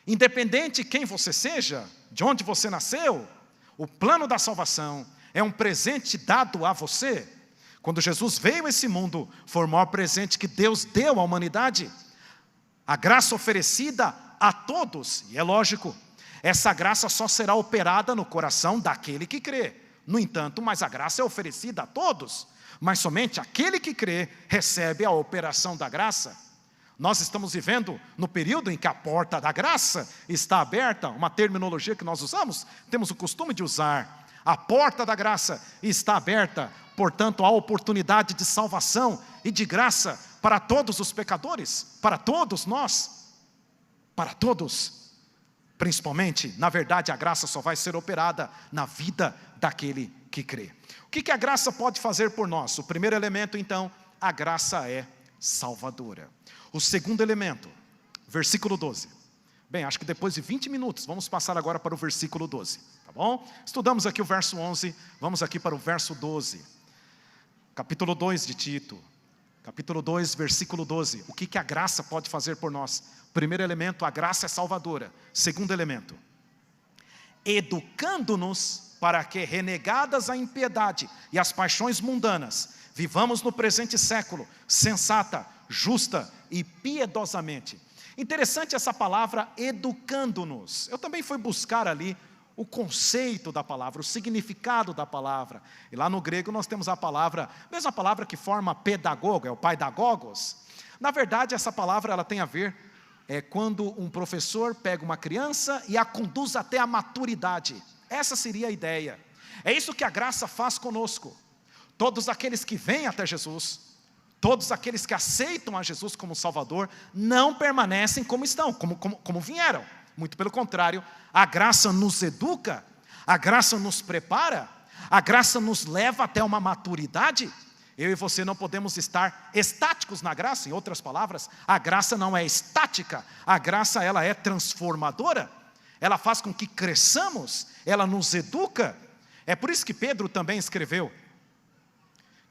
Independente de quem você seja, de onde você nasceu, o plano da salvação é um presente dado a você. Quando Jesus veio a esse mundo, foi o maior presente que Deus deu à humanidade. A graça oferecida a todos, e é lógico, essa graça só será operada no coração daquele que crê. No entanto, mas a graça é oferecida a todos, mas somente aquele que crê recebe a operação da graça. Nós estamos vivendo no período em que a porta da graça está aberta, uma terminologia que nós usamos, temos o costume de usar. A porta da graça está aberta, portanto há oportunidade de salvação e de graça para todos os pecadores, para todos nós, para todos. Principalmente, na verdade, a graça só vai ser operada na vida daquele que crê. O que a graça pode fazer por nós? O primeiro elemento, então, a graça é salvadora. O segundo elemento, versículo 12. Bem, acho que depois de 20 minutos, vamos passar agora para o versículo 12, tá bom? Estudamos aqui o verso 11, vamos aqui para o verso 12. Capítulo 2 de Tito, capítulo 2, versículo 12. O que a graça pode fazer por nós? Primeiro elemento, a graça é salvadora. Segundo elemento, educando-nos para que, renegadas a impiedade e as paixões mundanas, vivamos no presente século, sensata, justa e piedosamente. Interessante essa palavra, educando-nos. Eu também fui buscar ali o conceito da palavra, o significado da palavra. E lá no grego nós temos a palavra, mesma palavra que forma pedagogo, é o paidagogos. Na verdade, essa palavra ela tem a ver quando um professor pega uma criança e a conduz até a maturidade. Essa seria a ideia. É isso que a graça faz conosco. Todos aqueles que vêm até Jesus, todos aqueles que aceitam a Jesus como Salvador, não permanecem como estão, como vieram. Muito pelo contrário, a graça nos educa, a graça nos prepara, a graça nos leva até uma maturidade. Eu e você não podemos estar estáticos na graça. Em outras palavras, a graça não é estática, a graça ela é transformadora. Ela faz com que cresçamos, ela nos educa. É por isso que Pedro também escreveu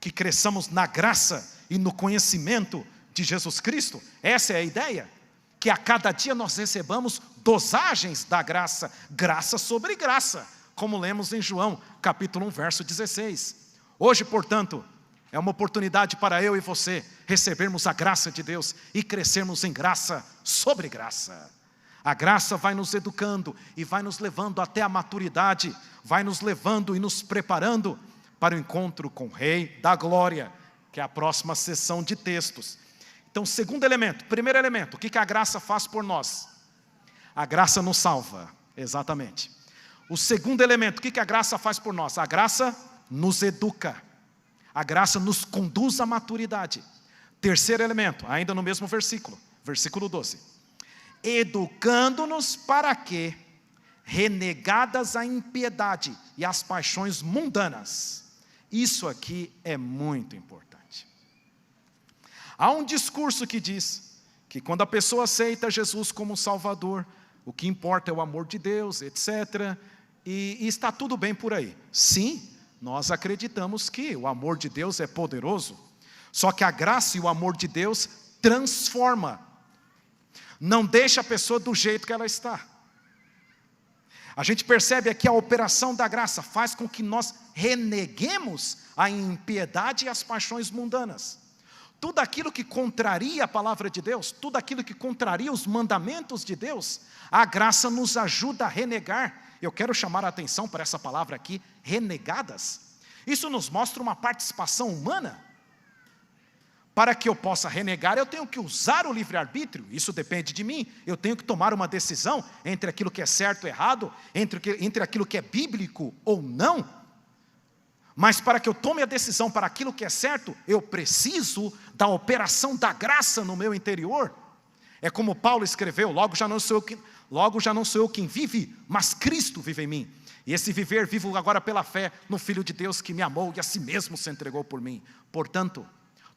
que cresçamos na graça e no conhecimento de Jesus Cristo. Essa é a ideia, que a cada dia nós recebamos dosagens da graça, graça sobre graça, como lemos em João, capítulo 1, verso 16. Hoje, portanto, é uma oportunidade para eu e você recebermos a graça de Deus e crescermos em graça sobre graça. A graça vai nos educando e vai nos levando até a maturidade, vai nos levando e nos preparando para o encontro com o Rei da Glória, que é a próxima sessão de textos. Então, segundo elemento, primeiro elemento, o que a graça faz por nós? A graça nos salva, exatamente. O segundo elemento, o que a graça faz por nós? A graça nos educa, a graça nos conduz à maturidade. Terceiro elemento, ainda no mesmo versículo, versículo 12. Educando-nos para que, renegadas a impiedade e as paixões mundanas. Isso aqui é muito importante. Há um discurso que diz que quando a pessoa aceita Jesus como Salvador, o que importa é o amor de Deus, etc. E está tudo bem por aí. Sim, nós acreditamos que o amor de Deus é poderoso, só que a graça e o amor de Deus transforma, não deixa a pessoa do jeito que ela está. A gente percebe aqui a operação da graça faz com que nós reneguemos a impiedade e as paixões mundanas. Tudo aquilo que contraria a palavra de Deus, tudo aquilo que contraria os mandamentos de Deus, a graça nos ajuda a renegar. Eu quero chamar a atenção para essa palavra aqui, renegadas. Isso nos mostra uma participação humana. Para que eu possa renegar, eu tenho que usar o livre-arbítrio, isso depende de mim. Eu tenho que tomar uma decisão entre aquilo que é certo e errado, entre aquilo que é bíblico ou não. Mas para que eu tome a decisão para aquilo que é certo, eu preciso da operação da graça no meu interior. É como Paulo escreveu, logo já não sou eu quem vive, mas Cristo vive em mim. E esse viver, vivo agora pela fé no Filho de Deus que me amou e a si mesmo se entregou por mim. Portanto,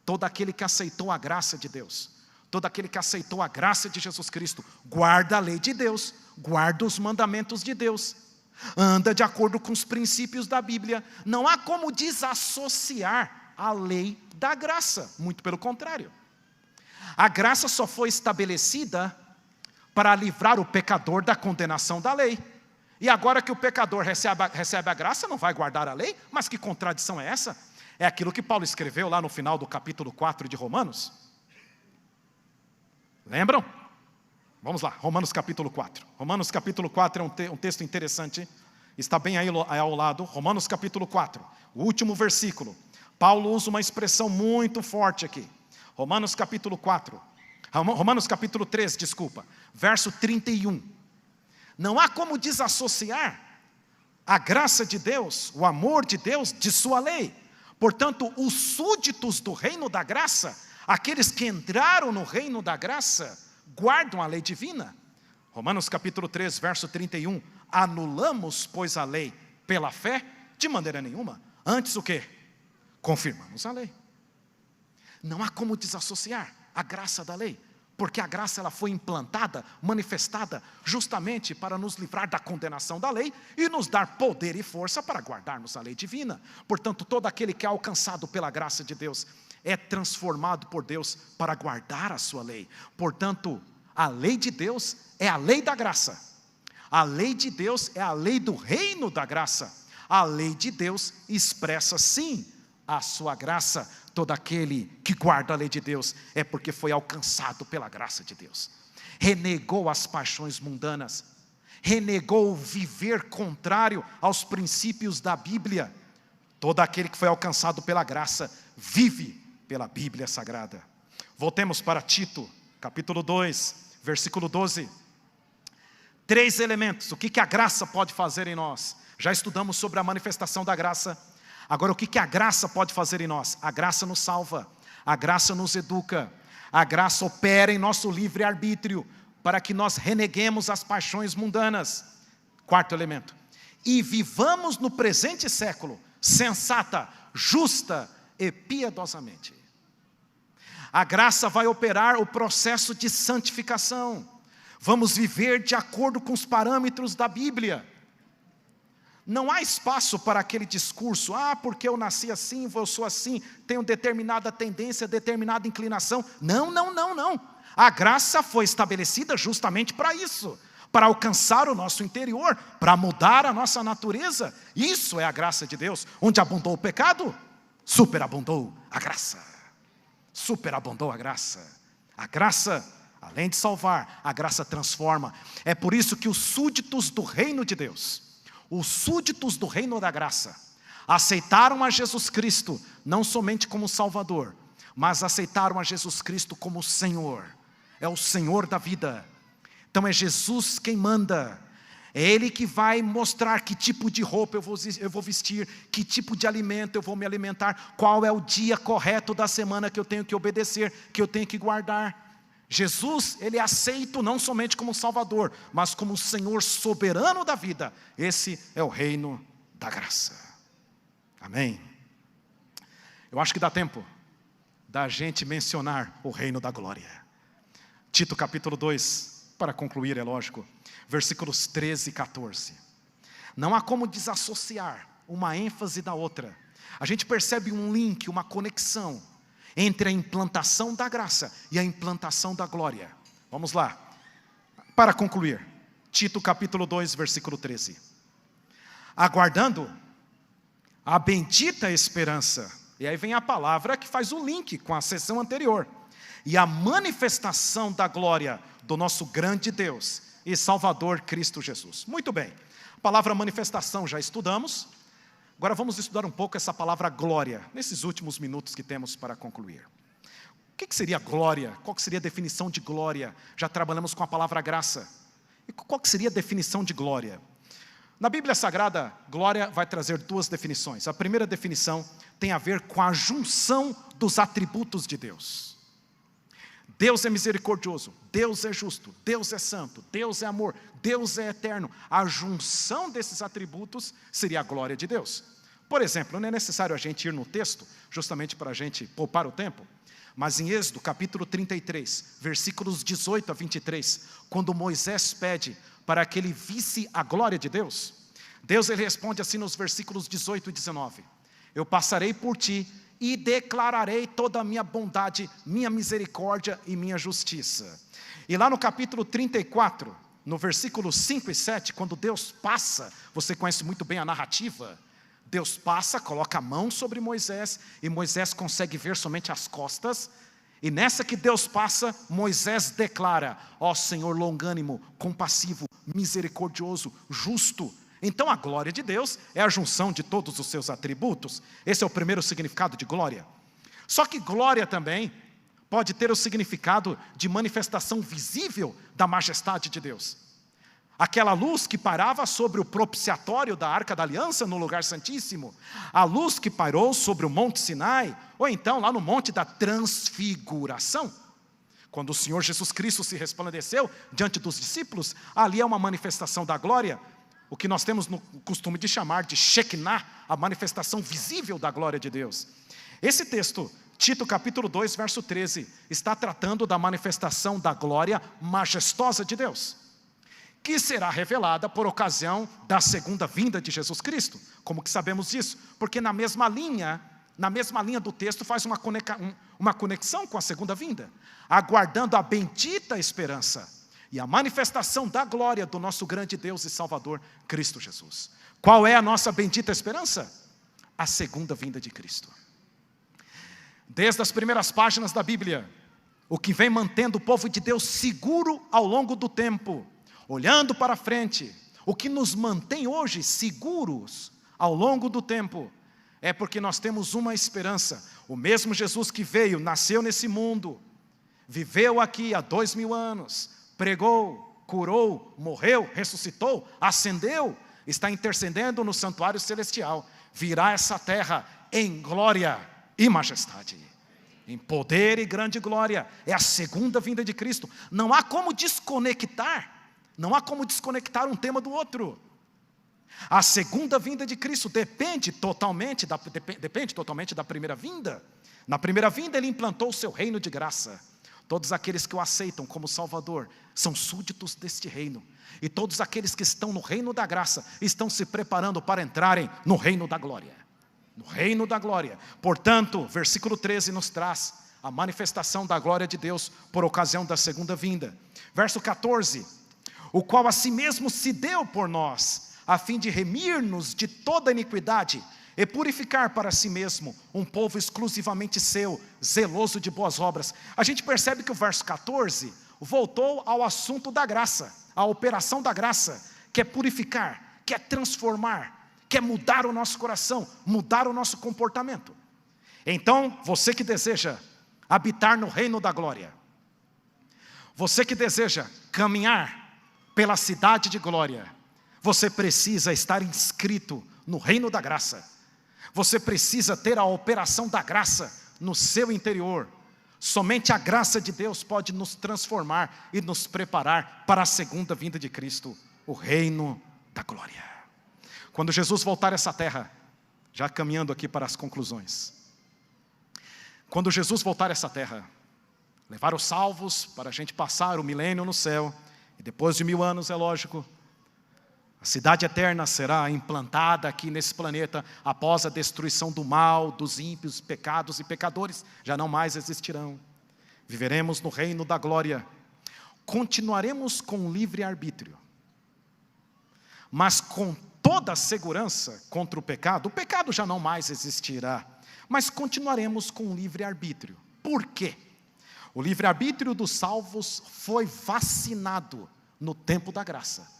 todo aquele que aceitou a graça de Deus, todo aquele que aceitou a graça de Jesus Cristo, guarda a lei de Deus, guarda os mandamentos de Deus, anda de acordo com os princípios da Bíblia. Não há como desassociar a lei da graça, muito pelo contrário. A graça só foi estabelecida para livrar o pecador da condenação da lei. E agora que o pecador recebe a graça, não vai guardar a lei? Mas que contradição é essa? É aquilo que Paulo escreveu lá no final do capítulo 4 de Romanos. Lembram? Vamos lá, Romanos capítulo 4. Romanos capítulo 4 é um texto interessante. Está bem aí ao lado. Romanos capítulo 4, o último versículo. Paulo usa uma expressão muito forte aqui. Romanos capítulo 3, verso 31. Não há como desassociar a graça de Deus, o amor de Deus, de sua lei. Portanto, os súditos do reino da graça, aqueles que entraram no reino da graça, guardam a lei divina. Romanos capítulo 3, verso 31. Anulamos, pois, a lei pela fé? De maneira nenhuma. Antes o quê? Confirmamos a lei. Não há como desassociar a graça da lei, porque a graça ela foi implantada, manifestada, justamente para nos livrar da condenação da lei e nos dar poder e força para guardarmos a lei divina. Portanto, todo aquele que é alcançado pela graça de Deus é transformado por Deus para guardar a sua lei. Portanto, a lei de Deus é a lei da graça. A lei de Deus é a lei do reino da graça. A lei de Deus expressa, sim, a sua graça. Todo aquele que guarda a lei de Deus é porque foi alcançado pela graça de Deus. Renegou as paixões mundanas, renegou o viver contrário aos princípios da Bíblia. Todo aquele que foi alcançado pela graça vive pela Bíblia Sagrada. Voltemos para Tito, capítulo 2, versículo 12. 3 elementos, o que a graça pode fazer em nós? Já estudamos sobre a manifestação da graça. Agora, o que a graça pode fazer em nós? A graça nos salva, a graça nos educa, a graça opera em nosso livre-arbítrio, para que nós reneguemos as paixões mundanas. 4º elemento. E vivamos no presente século, sensata, justa e piedosamente. A graça vai operar o processo de santificação. Vamos viver de acordo com os parâmetros da Bíblia. Não há espaço para aquele discurso, porque eu nasci assim, eu sou assim, tenho determinada tendência, determinada inclinação. Não. A graça foi estabelecida justamente para isso, para alcançar o nosso interior, para mudar a nossa natureza. Isso é a graça de Deus. Onde abundou o pecado, superabundou a graça. Superabundou a graça. A graça, além de salvar, a graça transforma. É por isso que os súditos do reino de Deus, os súditos do reino da graça, aceitaram a Jesus Cristo, não somente como Salvador, mas aceitaram a Jesus Cristo como Senhor. É o Senhor da vida. Então é Jesus quem manda. É Ele que vai mostrar que tipo de roupa eu vou vestir, que tipo de alimento eu vou me alimentar, qual é o dia correto da semana que eu tenho que obedecer, que eu tenho que guardar. Jesus, Ele é aceito não somente como Salvador, mas como Senhor soberano da vida. Esse é o reino da graça. Amém? Eu acho que dá tempo da gente mencionar o reino da glória. Tito capítulo 2, para concluir, é lógico, versículos 13 e 14. Não há como desassociar uma ênfase da outra. A gente percebe um link, uma conexão entre a implantação da graça e a implantação da glória. Vamos lá. Para concluir, Tito capítulo 2, versículo 13. Aguardando a bendita esperança. E aí vem a palavra que faz o link com a sessão anterior. E a manifestação da glória do nosso grande Deus e Salvador Cristo Jesus. Muito bem. A palavra manifestação já estudamos. Agora vamos estudar um pouco essa palavra glória, nesses últimos minutos que temos para concluir. O que seria glória? Qual que seria a definição de glória? Já trabalhamos com a palavra graça. E qual que seria a definição de glória? Na Bíblia Sagrada, glória vai trazer duas definições. A primeira definição tem a ver com a junção dos atributos de Deus. Deus é misericordioso, Deus é justo, Deus é santo, Deus é amor, Deus é eterno. A junção desses atributos seria a glória de Deus. Por exemplo, não é necessário a gente ir no texto, justamente para a gente poupar o tempo, mas em Êxodo capítulo 33, versículos 18 a 23, quando Moisés pede para que ele visse a glória de Deus, Deus ele responde assim nos versículos 18 e 19: eu passarei por ti e declararei toda a minha bondade, minha misericórdia e minha justiça. E lá no capítulo 34, no versículos 5 e 7, quando Deus passa, você conhece muito bem a narrativa, Deus passa, coloca a mão sobre Moisés, e Moisés consegue ver somente as costas, e nessa que Deus passa, Moisés declara: ó Senhor longânimo, compassivo, misericordioso, justo. Então a glória de Deus é a junção de todos os seus atributos. Esse é o primeiro significado de glória. Só que glória também pode ter o significado de manifestação visível da majestade de Deus. Aquela luz que pairava sobre o propiciatório da Arca da Aliança no lugar santíssimo, a luz que pairou sobre o Monte Sinai, ou então lá no Monte da Transfiguração. Quando o Senhor Jesus Cristo se resplandeceu diante dos discípulos, ali é uma manifestação da glória, o que nós temos no costume de chamar de Shekinah, a manifestação visível da glória de Deus. Esse texto, Tito capítulo 2, verso 13, está tratando da manifestação da glória majestosa de Deus, que será revelada por ocasião da segunda vinda de Jesus Cristo. Como que sabemos disso? Porque na mesma linha do texto faz uma conexão com a segunda vinda, aguardando a bendita esperança e a manifestação da glória do nosso grande Deus e Salvador, Cristo Jesus. Qual é a nossa bendita esperança? A segunda vinda de Cristo. Desde as primeiras páginas da Bíblia, o que vem mantendo o povo de Deus seguro ao longo do tempo, olhando para frente, o que nos mantém hoje seguros ao longo do tempo, é porque nós temos uma esperança. O mesmo Jesus que veio, nasceu nesse mundo, viveu aqui há 2000 anos, pregou, curou, morreu, ressuscitou, ascendeu, está intercedendo no santuário celestial, virá essa terra em glória e majestade, em poder e grande glória. É a segunda vinda de Cristo. Não há como desconectar um tema do outro. A segunda vinda de Cristo depende totalmente da primeira vinda. Na primeira vinda ele implantou o seu reino de graça. Todos aqueles que o aceitam como Salvador são súditos deste reino. E todos aqueles que estão no reino da graça estão se preparando para entrarem no reino da glória. No reino da glória. Portanto, versículo 13 nos traz a manifestação da glória de Deus por ocasião da segunda vinda. Verso 14: o qual a si mesmo se deu por nós, a fim de remir-nos de toda iniquidade e purificar para si mesmo um povo exclusivamente seu, zeloso de boas obras. A gente percebe que o verso 14 voltou ao assunto da graça, a operação da graça, que é purificar, que é transformar, que é mudar o nosso coração, mudar o nosso comportamento. Então, você que deseja habitar no reino da glória, você que deseja caminhar pela cidade de glória, você precisa estar inscrito no reino da graça. Você precisa ter a operação da graça no seu interior. Somente a graça de Deus pode nos transformar e nos preparar para a segunda vinda de Cristo, o reino da glória. Quando Jesus voltar a essa terra, já caminhando aqui para as conclusões, quando Jesus voltar a essa terra, levar os salvos para a gente passar o milênio no céu, e depois de 1000 anos, é lógico, a cidade eterna será implantada aqui nesse planeta após a destruição do mal, dos ímpios, pecados e pecadores, já não mais existirão. Viveremos no reino da glória. Continuaremos com livre-arbítrio, mas com toda a segurança contra o pecado já não mais existirá, mas continuaremos com livre-arbítrio. Por quê? O livre-arbítrio dos salvos foi vacinado no tempo da graça.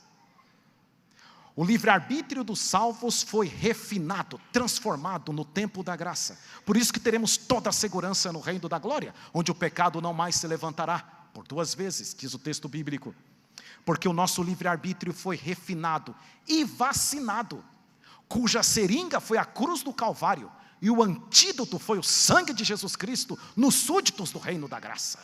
O livre-arbítrio dos salvos foi refinado, transformado no tempo da graça. Por isso que teremos toda a segurança no reino da glória, onde o pecado não mais se levantará, por 2 vezes, diz o texto bíblico. Porque o nosso livre-arbítrio foi refinado e vacinado, cuja seringa foi a cruz do Calvário, e o antídoto foi o sangue de Jesus Cristo nos súditos do reino da graça.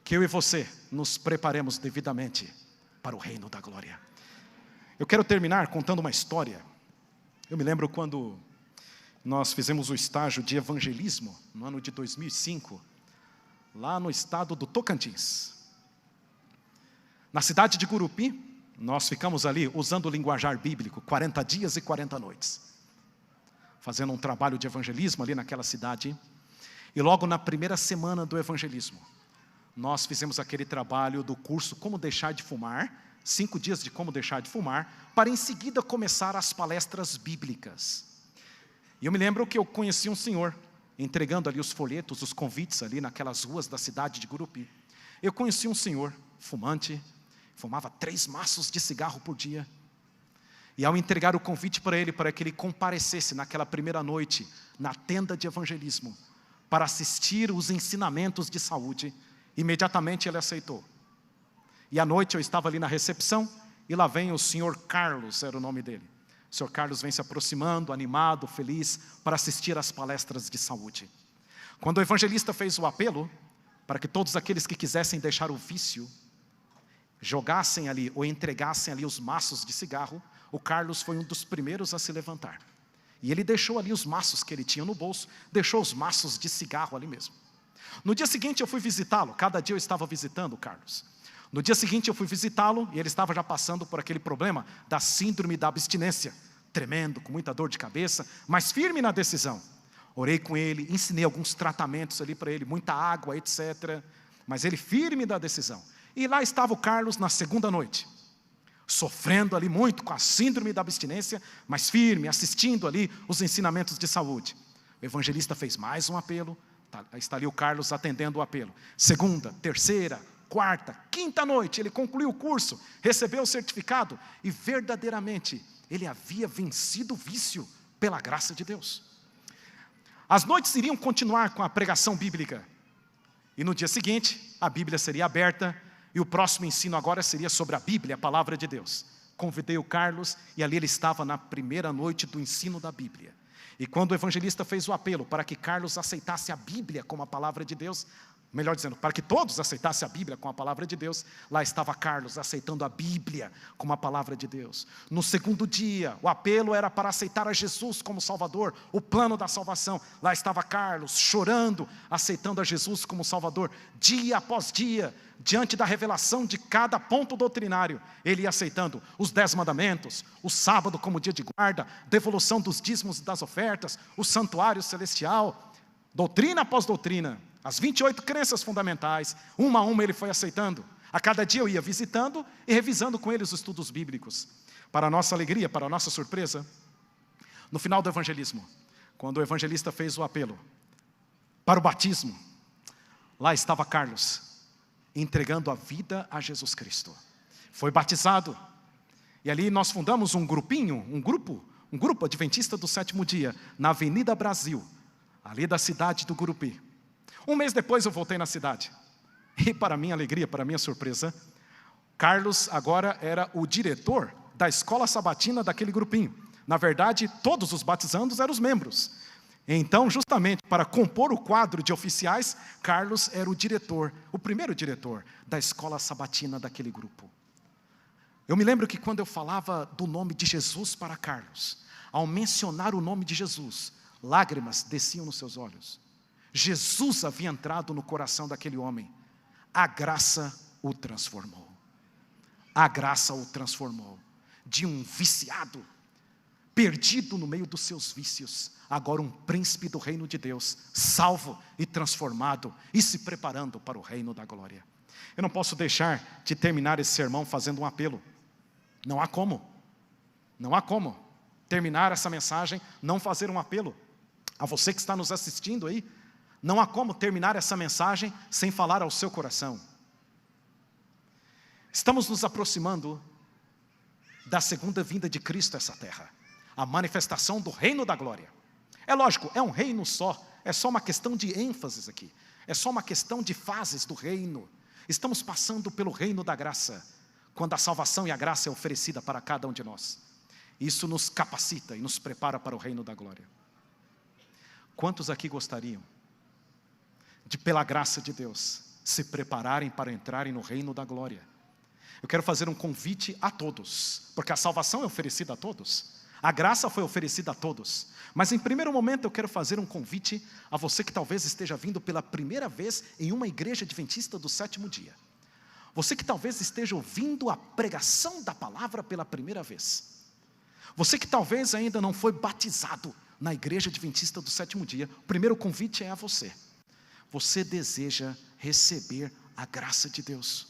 Que eu e você nos preparemos devidamente para o reino da glória. Eu quero terminar contando uma história. Eu me lembro quando nós fizemos o estágio de evangelismo, no ano de 2005, lá no estado do Tocantins. Na cidade de Gurupi, nós ficamos ali usando o linguajar bíblico, 40 dias e 40 noites. Fazendo um trabalho de evangelismo ali naquela cidade. E logo na primeira semana do evangelismo, nós fizemos aquele trabalho do curso Como Deixar de Fumar, 5 dias de Como Deixar de Fumar, para em seguida começar as palestras bíblicas. E eu me lembro que eu conheci um senhor, entregando ali os folhetos, os convites ali naquelas ruas da cidade de Gurupi. Eu conheci um senhor, fumante, fumava 3 maços de cigarro por dia. E ao entregar o convite para que ele comparecesse naquela primeira noite, na tenda de evangelismo, para assistir os ensinamentos de saúde, imediatamente ele aceitou. E à noite eu estava ali na recepção, e lá vem o senhor Carlos, era o nome dele. O senhor Carlos vem se aproximando, animado, feliz, para assistir às palestras de saúde. Quando o evangelista fez o apelo, para que todos aqueles que quisessem deixar o vício, jogassem ali, ou entregassem ali os maços de cigarro, o Carlos foi um dos primeiros a se levantar. E ele deixou ali os maços que ele tinha no bolso, deixou os maços de cigarro ali mesmo. No dia seguinte eu fui visitá-lo, cada dia eu estava visitando o Carlos. No dia seguinte eu fui visitá-lo e ele estava já passando por aquele problema da síndrome da abstinência, tremendo, com muita dor de cabeça, mas firme na decisão. Orei com ele, ensinei alguns tratamentos ali para ele, muita água, etc. Mas ele firme da decisão. E lá estava o Carlos na segunda noite, sofrendo ali muito com a síndrome da abstinência, mas firme, assistindo ali os ensinamentos de saúde. O evangelista fez mais um apelo, está ali o Carlos atendendo o apelo. Segunda, terceira, quarta, quinta noite, ele concluiu o curso, recebeu o certificado e verdadeiramente ele havia vencido o vício pela graça de Deus. As noites iriam continuar com a pregação bíblica e no dia seguinte a Bíblia seria aberta e o próximo ensino agora seria sobre a Bíblia, a palavra de Deus. Convidei o Carlos e ali ele estava na primeira noite do ensino da Bíblia. E quando o evangelista fez o apelo para que Carlos aceitasse a Bíblia como a palavra de Deus, melhor dizendo, para que todos aceitassem a Bíblia com a palavra de Deus, lá estava Carlos aceitando a Bíblia com a palavra de Deus. No segundo dia, o apelo era para aceitar a Jesus como Salvador, o plano da salvação. Lá estava Carlos chorando, aceitando a Jesus como Salvador. Dia após dia, diante da revelação de cada ponto doutrinário, ele ia aceitando os 10 mandamentos, o sábado como dia de guarda, devolução dos dízimos e das ofertas, o santuário celestial, doutrina após doutrina, as 28 crenças fundamentais, uma a uma ele foi aceitando. A cada dia eu ia visitando e revisando com ele os estudos bíblicos. Para a nossa alegria, para a nossa surpresa, no final do evangelismo, quando o evangelista fez o apelo para o batismo, lá estava Carlos, entregando a vida a Jesus Cristo. Foi batizado. E ali nós fundamos um grupo adventista do 7º dia, na Avenida Brasil, ali da cidade do Gurupi. Um mês depois eu voltei na cidade. E para minha alegria, para minha surpresa, Carlos agora era o diretor da escola sabatina daquele grupinho. Na verdade, todos os batizandos eram os membros. Então, justamente para compor o quadro de oficiais, Carlos era o diretor, o primeiro diretor da escola sabatina daquele grupo. Eu me lembro que quando eu falava do nome de Jesus para Carlos, ao mencionar o nome de Jesus, lágrimas desciam nos seus olhos. Jesus havia entrado no coração daquele homem. A graça o transformou. A graça o transformou. De um viciado, perdido no meio dos seus vícios, agora um príncipe do reino de Deus, salvo e transformado e se preparando para o reino da glória. Eu não posso deixar de terminar esse sermão fazendo um apelo. Não há como terminar essa mensagem, não fazer um apelo. A você que está nos assistindo aí, não há como terminar essa mensagem sem falar ao seu coração. Estamos nos aproximando da segunda vinda de Cristo a essa terra, a manifestação do reino da glória. É lógico, é um reino só, é só uma questão de ênfases aqui, é só uma questão de fases do reino. Estamos passando pelo reino da graça, quando a salvação e a graça é oferecida para cada um de nós. Isso nos capacita e nos prepara para o reino da glória. Quantos aqui gostariam de, pela graça de Deus, se prepararem para entrarem no reino da glória? Eu quero fazer um convite a todos, porque a salvação é oferecida a todos, a graça foi oferecida a todos, mas em primeiro momento eu quero fazer um convite a você que talvez esteja vindo pela primeira vez em uma igreja adventista do 7º dia, você que talvez esteja ouvindo a pregação da palavra pela primeira vez, você que talvez ainda não foi batizado na igreja adventista do 7º dia, o primeiro convite é a você. Você deseja receber a graça de Deus,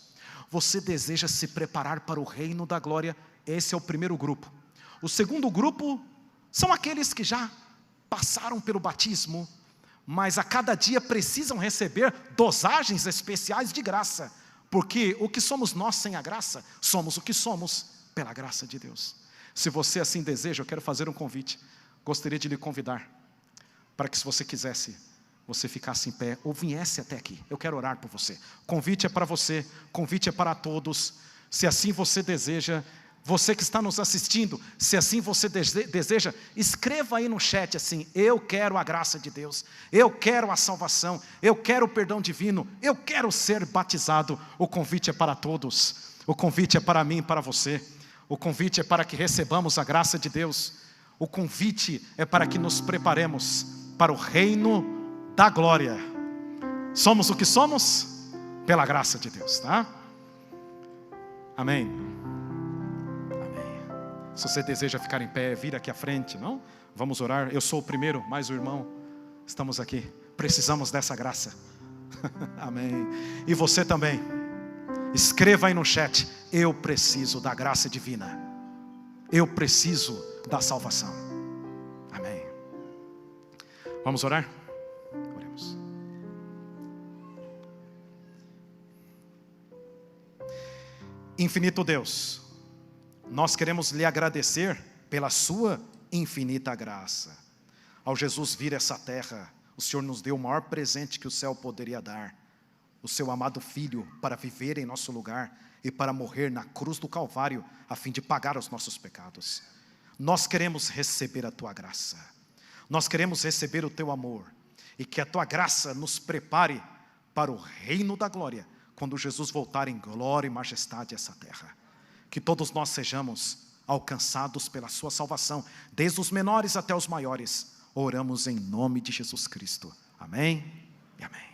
você deseja se preparar para o reino da glória. Esse é o primeiro grupo. O segundo grupo são aqueles que já passaram pelo batismo, mas a cada dia precisam receber dosagens especiais de graça, porque o que somos nós sem a graça, somos o que somos pela graça de Deus. Se você assim deseja, eu quero fazer um convite. Gostaria de lhe convidar para que, se você quisesse, você ficasse em pé ou viesse até aqui. Eu quero orar por você. Convite é para você, convite é para todos. Se assim você deseja, você que está nos assistindo, se assim você deseja, escreva aí no chat assim: eu quero a graça de Deus, eu quero a salvação, eu quero o perdão divino, eu quero ser batizado. O convite é para todos, o convite é para mim e para você, o convite é para que recebamos a graça de Deus, o convite é para que nos preparemos para o reino da glória. Somos o que somos pela graça de Deus, tá? Amém. Amém. Se você deseja ficar em pé, vir aqui à frente, não? Vamos orar. Eu sou o primeiro, mais o irmão. Estamos aqui. Precisamos dessa graça. Amém. E você também. Escreva aí no chat: eu preciso da graça divina. Eu preciso da salvação. Amém. Vamos orar? Oremos. Infinito Deus, nós queremos lhe agradecer pela sua infinita graça. Ao Jesus vir a essa terra, o Senhor nos deu o maior presente que o céu poderia dar, o seu amado Filho, para viver em nosso lugar e para morrer na cruz do Calvário, a fim de pagar os nossos pecados. Nós queremos receber a tua graça, nós queremos receber o teu amor, e que a tua graça nos prepare para o reino da glória, quando Jesus voltar em glória e majestade a essa terra. Que todos nós sejamos alcançados pela sua salvação, desde os menores até os maiores. Oramos em nome de Jesus Cristo. Amém e amém.